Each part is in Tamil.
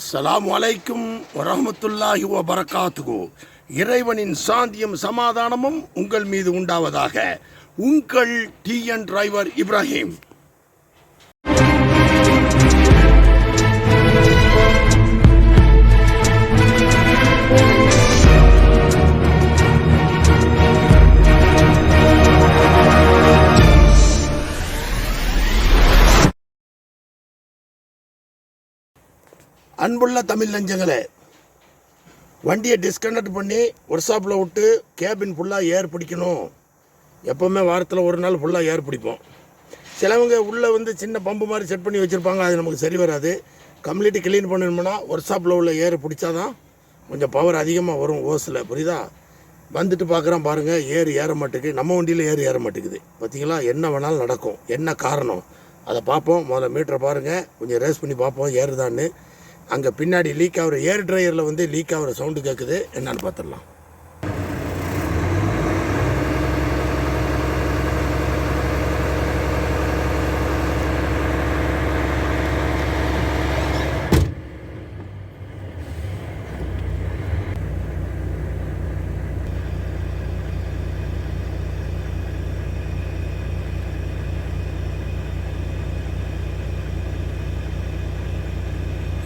அஸ்ஸலாமு அலைக்கும் வரஹ்மத்துல்லாஹி வபரகாத்துஹு. இறைவனின் சாந்தியும் சமாதானமும் உங்கள் மீது உண்டாவதாக. உங்கள் டிஎன் டிரைவர் இப்ராஹிம். அன்புள்ள தமிழ் நெஞ்சங்களே, வண்டியை டிஸ்கனெக்ட் பண்ணி ஒர்க் ஷாப்பில் விட்டு கேபின் ஃபுல்லாக ஏர் பிடிக்கணும். எப்போவுமே வாரத்தில் ஒரு நாள் ஃபுல்லாக ஏர் பிடிப்போம். சிலவங்க உள்ளே சின்ன பம்பு மாதிரி செட் பண்ணி வச்சுருப்பாங்க, அது நமக்கு சரி வராது. கம்ப்ளீட்டு க்ளீன் பண்ணணும்னா ஒர்க் ஷாப்பில் உள்ள ஏர் பிடிச்சா தான் கொஞ்சம் பவர் அதிகமாக வரும் ஓஸில். புரியுதா? வந்துட்டு பார்க்குறோம் பாருங்கள், ஏற மாட்டேங்குது. நம்ம வண்டியில் ஏற மாட்டேங்குது. பார்த்தீங்களா? என்ன வேணாலும் நடக்கும். என்ன காரணம் அதை பார்ப்போம். முதல்ல மீட்டரை பாருங்கள், கொஞ்சம் ரேஸ் பண்ணி பார்ப்போம் ஏறுதான்னு. அங்கே பின்னாடி லீக் ஆகிற ஏர் ட்ரையரில் லீக் ஆகிற சவுண்டு கேட்குது. என்னன்னு பார்த்துடலாம்.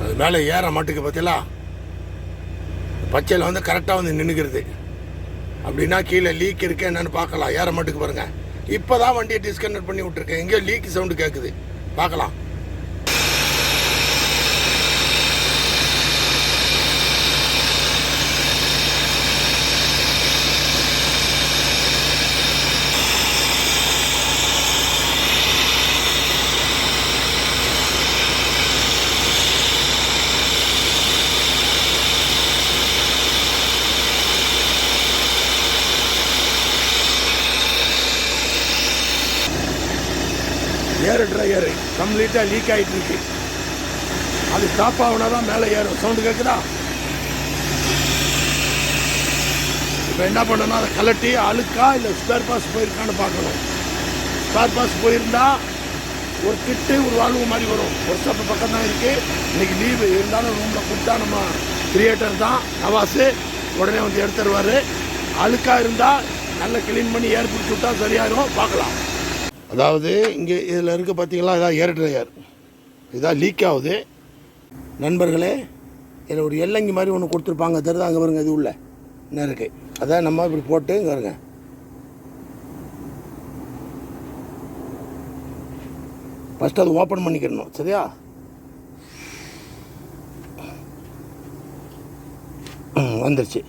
அது மேலே ஏற மாட்டுக்கு பார்த்தீங்களா? பச்சையில் கரெக்டாக நின்றுக்கிறது. அப்படின்னா கீழே லீக் இருக்கு என்னன்னு பார்க்கலாம். ஏற மாட்டுக்கு பாருங்கள். இப்போ தான் வண்டியை டிஸ்கனெக்ட் பண்ணி விட்ருக்கேன். எங்கேயோ லீக் சவுண்டு கேட்குது. பார்க்கலாம். ஏர் ட்ரையர் கம்ப்ளீட்டாக லீக் ஆகிட்டு இருக்கு. அது ஸ்டாப் ஆகுனா தான் மேலே ஏறும். சவுண்டு கேட்குதா? இப்போ என்ன பண்ணணும், அதை கலட்டி அழுக்கா இல்லை ஸ்பேர் பாஸ் போயிருக்கான்னு பார்க்கணும். ஸ்பேர் பாஸ் போயிருந்தா ஒரு கிட்டு ஒரு வாழ்வு மாதிரி வரும். ஒரு ஸ்டாப்பு பக்கம் தான் இருக்குது. இன்றைக்கி லீவு இருந்தாலும் ரூமில் கூப்பிட்டா நம்ம கிரியேட்டர் தான் நவாஸு உடனே எடுத்துருவார். அழுக்காக இருந்தால் நல்லா க்ளீன் பண்ணி ஏர் பிடிச்சி விட்டா சரியாயிரும். பார்க்கலாம். அதாவது இங்கே இதில் இருக்க பார்த்தீங்களா, இதான் ஏர் ட்ரையர். இதான் லீக் ஆகுது. நண்பர்களே, இதில் ஒரு எல்லங்கி மாதிரி ஒன்று கொடுத்துருப்பாங்க, தெரியுதா? அங்கே பாருங்க, இது உள்ள என்ன இருக்குது. அதான் நம்ம இப்படி போட்டு இங்கே வருங்க. ஃபஸ்ட்டு அது ஓப்பன் பண்ணிக்கிடணும். சரியா? வந்துருச்சு.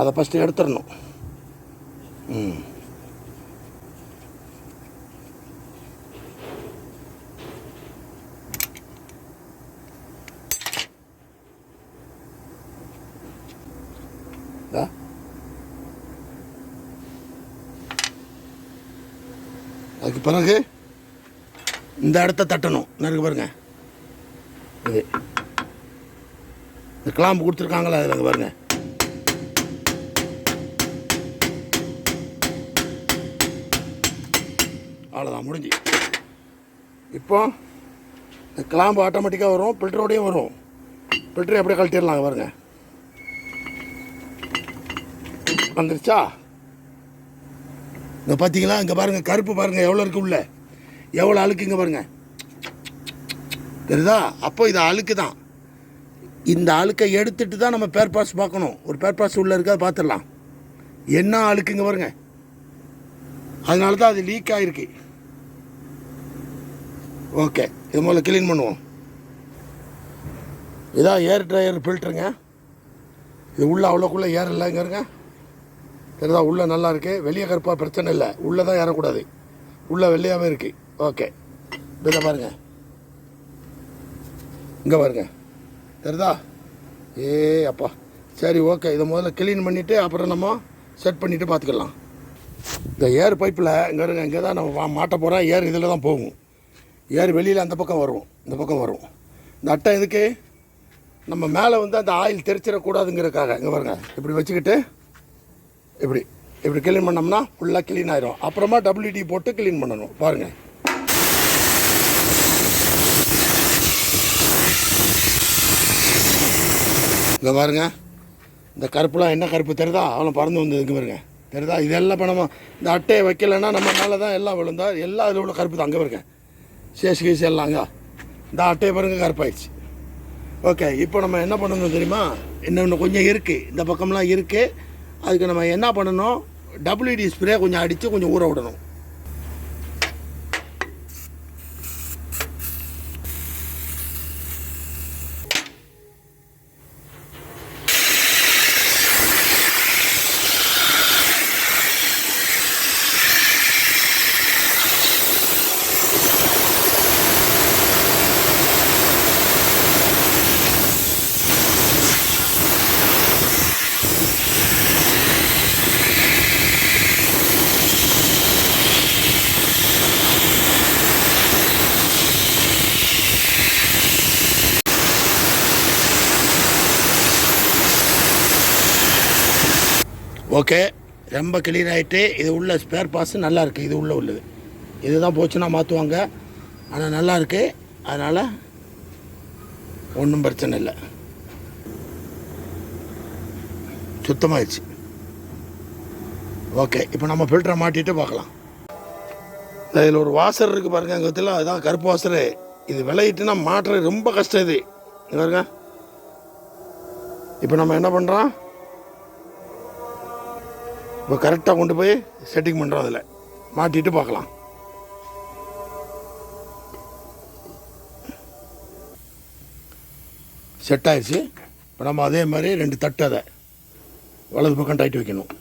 அதை ஃபஸ்ட்டு எடுத்துடணும். அதுக்கு பிறகு இந்த இடத்த தட்டணும். நறுக்கு பாருங்க, இது இந்த கிளாம்பு கொடுத்துருக்காங்களா, அதில் அங்கே பாருங்க. அவ்வளோதான், முடிஞ்சு. இப்போ இந்த கிளாம்பு ஆட்டோமேட்டிக்காக வரும், ஃபில்டரோடையும் வரும். ஃபில்டரை அப்படியே கழட்டிடலாம். அங்கே பாருங்க, வந்துருச்சா? இங்கே பார்த்தீங்களா? இங்கே பாருங்கள், கருப்பு பாருங்கள் எவ்வளோ இருக்குது உள்ள, எவ்வளோ அழுக்கு. இங்கே பாருங்கள், தெரியுதா? அப்போ இது அழுக்கு தான். இந்த அழுக்கை எடுத்துட்டு தான் நம்ம பேர் பாஸ் பார்க்கணும். ஒரு பேர் பாஸ் உள்ளே இருக்கா பார்த்துடலாம். என்ன அழுக்குங்க பாருங்க. அதனால தான் அது லீக் ஆகிருக்கு. ஓகே, இது முதல்ல க்ளீன் பண்ணுவோம். இதான் ஏர் ட்ரையர் ஃபில்ட்ருங்க. இது உள்ளே அவ்வளோக்குள்ளே ஏர் இல்லை. இங்கே இருங்க, தெரியுதா? உள்ளே நல்லா இருக்குது. வெளியே கருப்பாக பிரச்சனை இல்லை. உள்ளே தான் ஏறக்கூடாது. உள்ளே வெள்ளையாகவே இருக்குது. ஓகே, இதை பாருங்கள், இங்கே பாருங்கள், தெரியுதா? அப்பா, சரி, ஓகே. இதை முதல்ல க்ளீன் பண்ணிவிட்டு அப்புறம் நம்ம செட் பண்ணிவிட்டு பார்த்துக்கலாம். இந்த ஏர் பைப்பில் இங்கே இருங்க, இங்கே தான் நம்ம மாட்ட போகிறோம். ஏர் இதில் தான் போகும். ஏர் வெளியில் அந்த பக்கம் வரும், இந்த பக்கம் வரும். இந்த அட்டை எதுக்கு? நம்ம மேலே அந்த ஆயில் தெரிச்சிடக்கூடாதுங்கிறதுக்காக. இங்கே பாருங்கள், இப்படி வச்சுக்கிட்டு இப்படி க்ளீன் பண்ணோம்னா ஃபுல்லாக க்ளீன் ஆயிரும். அப்புறமா WD போட்டு க்ளீன் பண்ணணும். பாருங்கள், இங்கே பாருங்க, இந்த கருப்புலாம் என்ன கருப்பு தெரியுதா? அவ்வளோ பறந்து வந்ததுக்கு பாருங்க, தெரியுதா? இதெல்லாம் இப்போ நம்ம இந்த அட்டையை வைக்கலைன்னா நம்ம மேலே தான் எல்லாம் விழுந்தா, எல்லாம் அதில் உள்ள கருப்பு தான். அங்கே பாருங்க, சேஷ் எல்லாங்க இந்த அட்டையை பாருங்க கருப்பாயிடுச்சு. ஓகே, இப்போ நம்ம என்ன பண்ணணும் தெரியுமா? இன்னொன்று கொஞ்சம் இருக்குது, இந்த பக்கம்லாம் இருக்குது. அதுக்கு நம்ம என்ன பண்ணணும், WD ஸ்ப்ரே கொஞ்சம் அடித்து கொஞ்சம் ஊற விடணும். ஓகே, ரொம்ப கிளியர் ஆகிட்டு. இது உள்ள ஸ்பேர் பார்ட்ஸ் நல்லா இருக்குது. இது உள்ளது இதுதான் போச்சுன்னா மாற்றுவாங்க. ஆனால் நல்லா இருக்குது, அதனால் ஒன்றும் பிரச்சனை இல்லை. சுத்தமாகிடுச்சு. ஓகே, இப்போ நம்ம ஃபில்டரை மாட்டிட்டு பார்க்கலாம். இதில் ஒரு வாசர் இருக்குது பாருங்கள், அங்கே பற்றிலாம் அதுதான் கருப்பு வாசரு. இது விளையிட்டுனா மாட்டுறது ரொம்ப கஷ்டம். இது பாருங்க. இப்போ நம்ம என்ன பண்ணுறோம், இப்போ கரெக்டாக கொண்டு போய் செட்டிங் பண்ணுறோம். அதில் மாட்டிட்டு பார்க்கலாம். செட் ஆயிடுச்சு. இப்போ நம்ம அதே மாதிரி 2 தட்டு அதை வலது பக்கம் டைட் வைக்கணும்.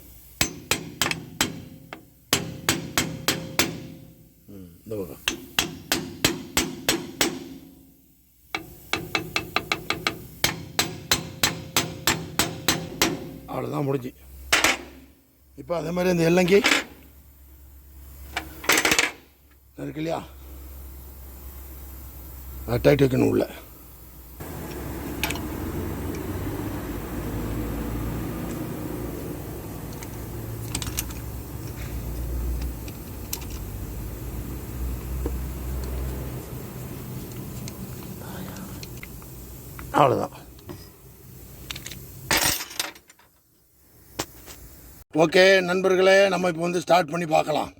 இந்த பக்கம் அவ்வளோதான், முடிஞ்சு. இப்போ அதே மாதிரி இந்த எல்லங்கி இருக்கு இல்லையா, அது டைட் வைக்கணும் உள்ள. அவ்வளோதான். ஓகே நண்பர்களே, நம்ம இப்போ வந்து ஸ்டார்ட் பண்ணி பார்க்கலாம்.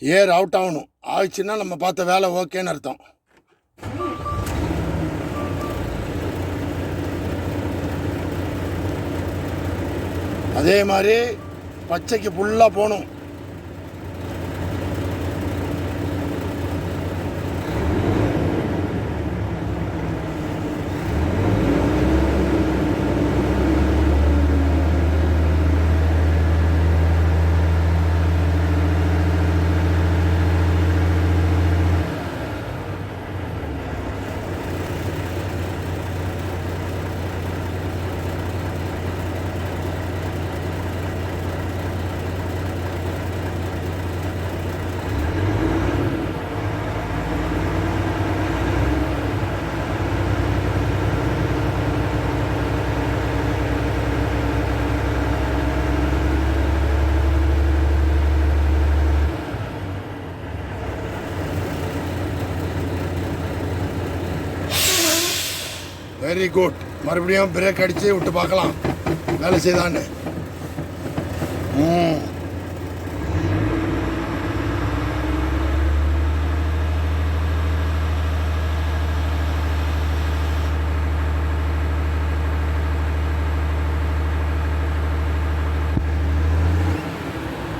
ஏர் அவுட் ஆகணும். ஆயிடுச்சுன்னா நம்ம பார்த்த வேலை ஓகேன்னு அர்த்தம். அதே மாதிரி பச்சைக்கு ஃபுல்லாக போகணும். Very good. மறுபடியும் பிரேக் அடித்து விட்டு பார்க்கலாம் வேலை செய்தான்னு.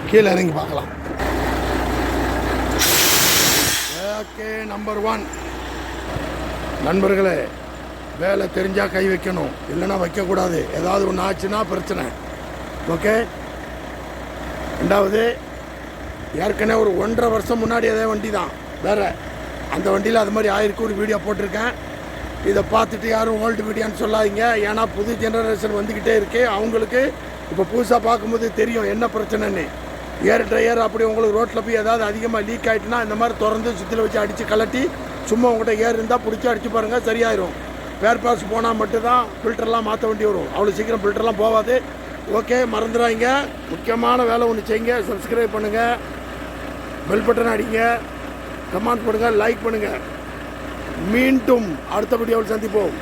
கீழே இறங்கி பார்க்கலாம். ஓகே, நம்பர் 1 நண்பர்களே, வேலை தெரிஞ்சால் கை வைக்கணும், இல்லைன்னா வைக்கக்கூடாது. ஏதாவது ஒன்று ஆச்சுன்னா பிரச்சனை. ஓகே. 2வது, ஏற்கனவே ஒரு 1.5 வருஷம் முன்னாடி அதே வண்டி தான் வேறு. அந்த வண்டியில் அது மாதிரி ஆயிருக்கு, ஒரு வீடியோ போட்டிருக்கேன். இதை பார்த்துட்டு யாரும் ஓல்டு வீடியோன்னு சொல்லாதீங்க. ஏன்னா புது ஜெனரேஷன் வந்துக்கிட்டே இருக்கு. அவங்களுக்கு இப்போ புதுசாக பார்க்கும்போது தெரியும் என்ன பிரச்சனைன்னு. ஏர் ட்ரையர் அப்படி உங்களுக்கு ரோட்டில் போய் ஏதாவது அதிகமாக லீக் ஆகிட்டுனா இந்த மாதிரி திறந்து சுற்றில் வச்சு அடித்து கலட்டி சும்மா உங்கள்கிட்ட ஏர் இருந்தால் பிடிச்சி அடித்து பாருங்கள், சரியாயிரும். பேர் பாஸ் போனால் மட்டும்தான் ஃபில்டர்லாம் மாற்ற வேண்டி வரும். அவ்வளோ சீக்கிரம் ஃபில்டர்லாம் போகாது. ஓகே, மறந்துடாங்க. முக்கியமான வேலை ஒன்று செய்யுங்க. சப்ஸ்கிரைப் பண்ணுங்கள், பெல் பட்டன் அடிங்க, கமெண்ட் பண்ணுங்கள், லைக் பண்ணுங்கள். மீண்டும் அடுத்த வீடியோவில் சந்திப்போம்.